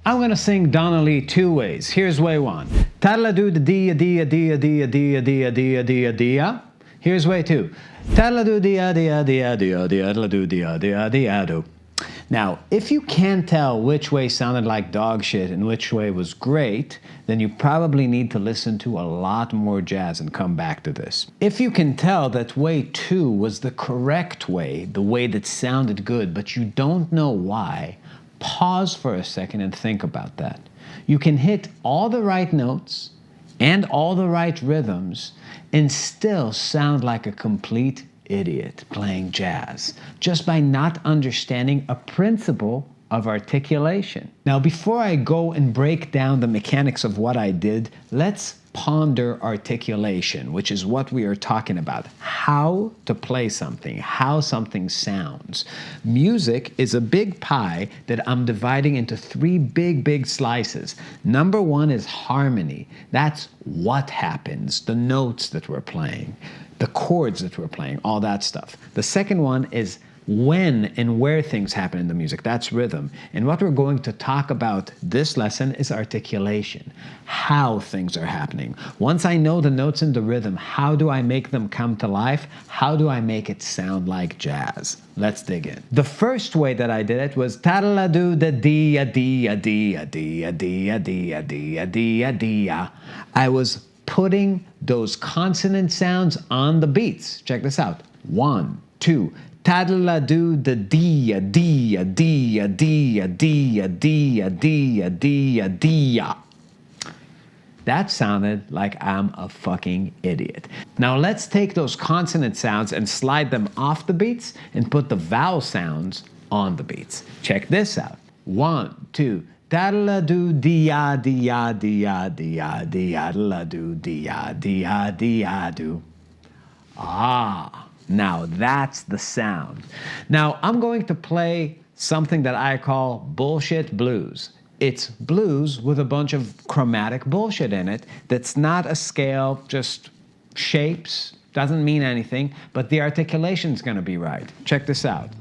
I'm gonna sing Donna Lee two ways. Here's way one. Taddle-a-doo da dee dee dee dee dee dee dee dee dee. Here's way two. Taddle-a-doo dee dee dee dee dee dee dee dee dee. Now, if you can't tell which way sounded like dog shit and which way was great, then you probably need to listen to a lot more jazz and come back to this. If you can tell that way two was the correct way, the way that sounded good, but you don't know why, pause for a second and think about that. You can hit all the right notes and all the right rhythms and still sound like a complete idiot playing jazz just by not understanding a principle of articulation. Now, before I go and break down the mechanics of what I did, let's ponder articulation, which is what we are talking about. How to play something, how something sounds. Music is a big pie that I'm dividing into three big slices. Number one is harmony. That's what happens, the notes that we're playing, the chords that we're playing, all that stuff. The second one is when and where things happen in the music. That's rhythm. And what we're going to talk about this lesson is articulation, how things are happening. Once I know the notes and the rhythm, how do I make them come to life? How do I make it sound like jazz? Let's dig in. The first way that I did it was taddle-a-doo da dee a dee a dee a dee a dee a dee a dee a dee a dee. I was putting those consonant sounds on the beats. Check this out. 1, 2. Taddle-a-doo da dee a dee a dee a dee a dee a dee a dee a dee a dee. That sounded like I'm a fucking idiot. Now let's take those consonant sounds and slide them off the beats and put the vowel sounds on the beats. Check this out. 1, 2. Taddle-a-doo dee-a dee-a dee-a dee-a dee-a-dee-a-doo dee-a dee-a dee-a-doo. Ah, now that's the sound. Now I'm going to play something that I call bullshit blues. It's blues with a bunch of chromatic bullshit in it that's not a scale, just shapes, doesn't mean anything, but the articulation's gonna be right. Check this out.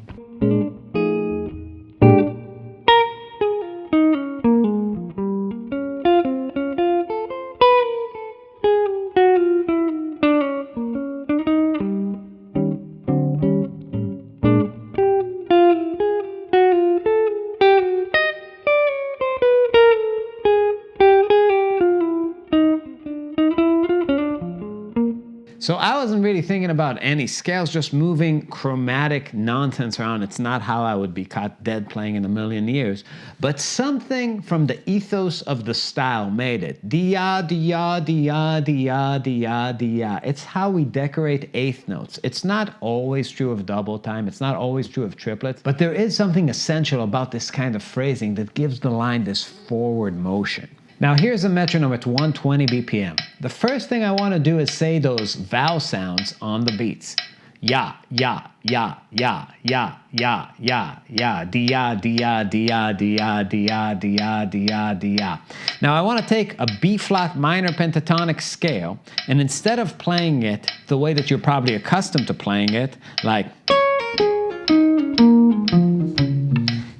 So I wasn't really thinking about any scales, just moving chromatic nonsense around. It's not how I would be caught dead playing in a million years. But something from the ethos of the style made it. Dia, dia, dia, dia, dia, dia. It's how we decorate eighth notes. It's not always true of double time. It's not always true of triplets. But there is something essential about this kind of phrasing that gives the line this forward motion. Now here's a metronome at 120 BPM. The first thing I want to do is say those vowel sounds on the beats. Ya, ya, ya, ya, ya, ya, ya, ya, dia, dia, dia, dia, dia, dia, dia, dia. Now I want to take a B-flat minor pentatonic scale, and instead of playing it the way that you're probably accustomed to playing it, like,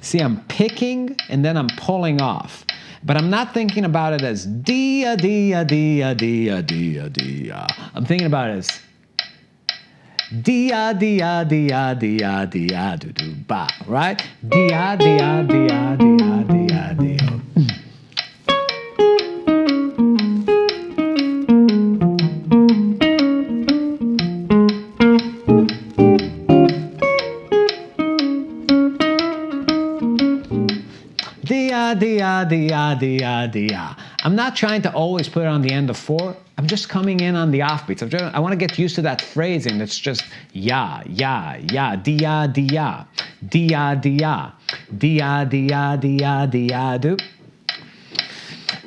see, I'm picking and then I'm pulling off. But I'm not thinking about it as dia, dia, dia, dia, dia, dia. I'm thinking about it as dia, dia, dia, dia, dia, do, do, ba, right? Dia, dia, dia, dia, dia, dia. Dia, dia, dia, dia. I'm not trying to always put it on the end of 4. I'm just coming in on the offbeats. I want to get used to that phrasing that's just ya, ya, ya, dia, dia, dia, dia, dia, dia, dia, dia, do.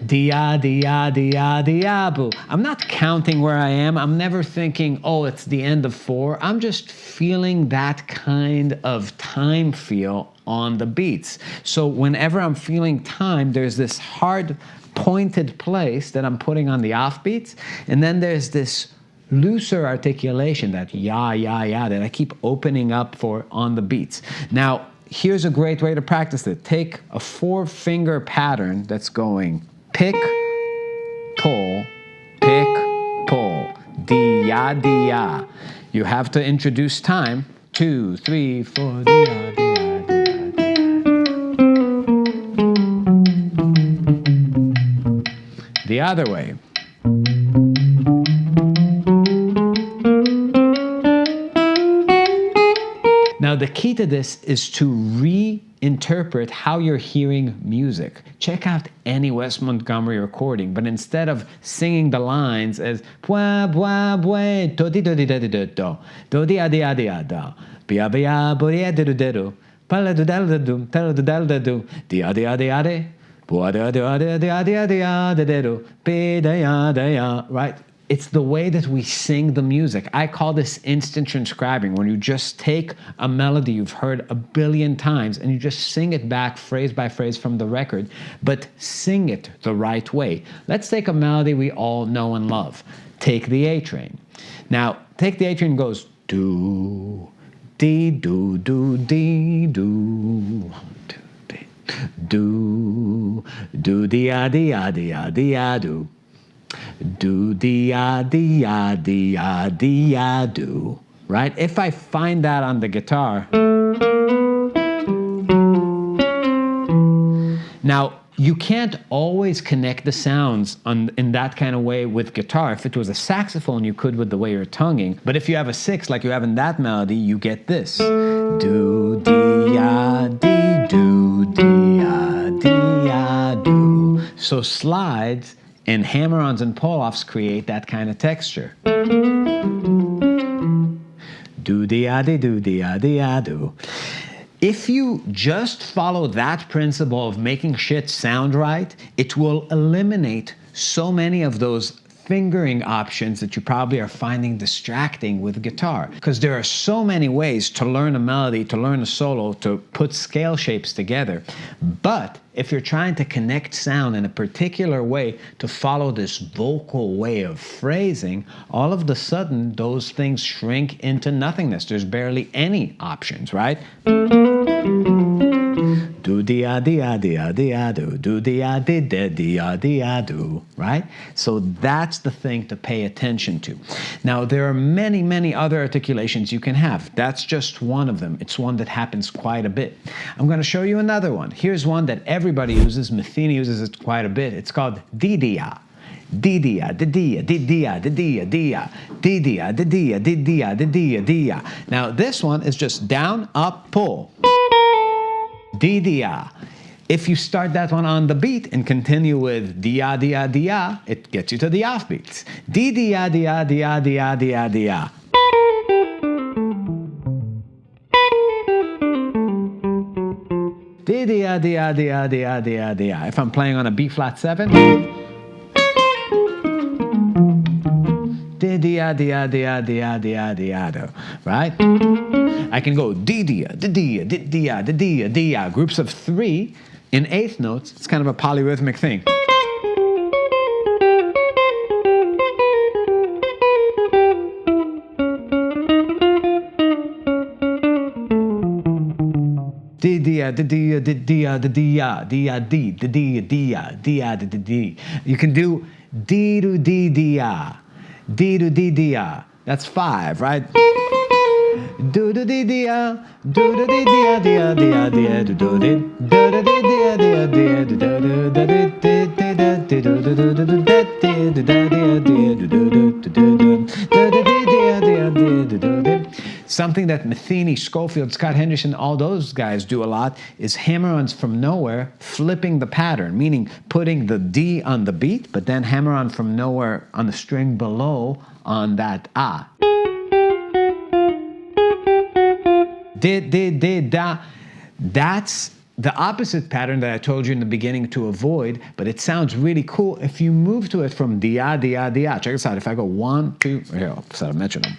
Dia, dia, dia, dia, boo. I'm not counting where I am. I'm never thinking, oh, it's the end of 4. I'm just feeling that kind of time feel on the beats. So whenever I'm feeling time, there's this hard pointed place that I'm putting on the offbeats, and then there's this looser articulation, that ya, ya, ya, that I keep opening up for on the beats. Now, here's a great way to practice it. Take a 4-finger pattern that's going pick, pull, pick, pull, dia, dia. You have to introduce time. 2, 3, 4, dia, dia, dia, dia. The other way. Now, the key to this is to reinterpret how you're hearing music. Check out any Wes Montgomery recording, but instead of singing the lines as bwa bwa bwa do di do di do di do do do di a di a di a do bia bia bo di a di do di do pala do dal do do tala do dal do do di a di a di a di bwa di a di a di a di a di a di a di do be da ya da ya. Right? It's the way that we sing the music. I call this instant transcribing, when you just take a melody you've heard a billion times and you just sing it back phrase by phrase from the record, but sing it the right way. Let's take a melody we all know and love. Take the A Train. Now, Take the A Train goes do, dee, do, do, dee, do. Do, do, dee, ah, dee, ah, dee, ah, dee, ah, do. Do, dee, ah, dee, ah, dee, ah, dee, ah, do. Right? If I find that on the guitar. Now, you can't always connect the sounds in that kind of way with guitar. If it was a saxophone, you could with the way you're tonguing. But if you have a 6, like you have in that melody, you get this. Do, dee, ah, dee, do, dee, ah, dee, ah, do. So slides and hammer-ons and pull-offs create that kind of texture. Do, dee, ah, dee, do, dee, ah, dee, ah, do. If you just follow that principle of making shit sound right, it will eliminate so many of those fingering options that you probably are finding distracting with guitar. Because there are so many ways to learn a melody, to learn a solo, to put scale shapes together. But if you're trying to connect sound in a particular way to follow this vocal way of phrasing, all of a sudden those things shrink into nothingness. There's barely any options, right? Do dee ah dee ah dee ah dee ah do, do dee ah dee dee ah dee ah do, right? So that's the thing to pay attention to. Now there are many, many other articulations you can have. That's just one of them. It's one that happens quite a bit. I'm going to show you another one. Here's one that everybody uses. Metheny uses it quite a bit. It's called dee-dee-ah. Dee-dee-ah, dee-dee-ah, dee-dee-ah, dee-dee-ah, dee-ah, dee-dee-ah, dee-dee-ah, dee-dee-ah, dee-dee-ah, dee-ah. Now this one is just down, up, pull. Dee-dee-ah. If you start that one on the beat and continue with dee-ah, dee-ah, dee-ah, it gets you to the offbeats. Dee-dee-ah, dee-ah, dee-ah, dee-ah, dee-ah, dee-ah. Dee-dee-ah, dee-ah, dee-ah, dee-ah, dee-ah, dee-ah. If I'm playing on a B-flat 7, dee-dee-ah, dee-ah, dee-ah, dee-ah, dee-ah, dee-ah, do, right? I can go dee-dee-ah, dee-dee-ah, dee-dee-ah, dee-dee-ah, dee-ah. Groups of 3 in eighth notes. It's kind of a polyrhythmic thing. Dee-dee-ah, dee-dee-ah, dee-dee-ah, dee-dee-ah, dee-ah, dee, dee-dee-ah, dee-ah, dee-ah, dee-dee. You can do dee-doo-dee-dee-ah, dee-doo-dee-dee-ah. That's 5, right? Do-do-dee-dee-ah, do-do-dee-dee-ah, dee-ah, dee-ah, dee-ah, do-do-dee, do-do-dee-dee-ah, dee-ah, dee-ah, do-do-dee-dee-dee-ah, something that Metheny, Schofield, Scott Henderson, all those guys do a lot is hammer-ons from nowhere, flipping the pattern, meaning putting the D on the beat, but then hammer-on from nowhere on the string below on that ah. Da. That's the opposite pattern that I told you in the beginning to avoid, but it sounds really cool if you move to it from dia, dia, dia. Check this out. If I go 1, 2, here, I'll set a metronome.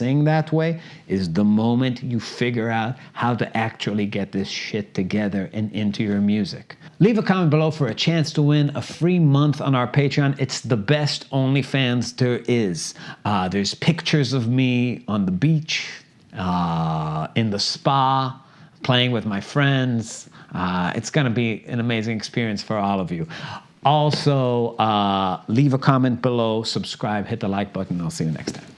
sing that way is the moment you figure out how to actually get this shit together and into your music. Leave a comment below for a chance to win a free month on our Patreon. It's the best OnlyFans there is. There's pictures of me on the beach, in the spa, playing with my friends. It's going to be an amazing experience for all of you. Also, leave a comment below, subscribe, hit the like button. I'll see you next time.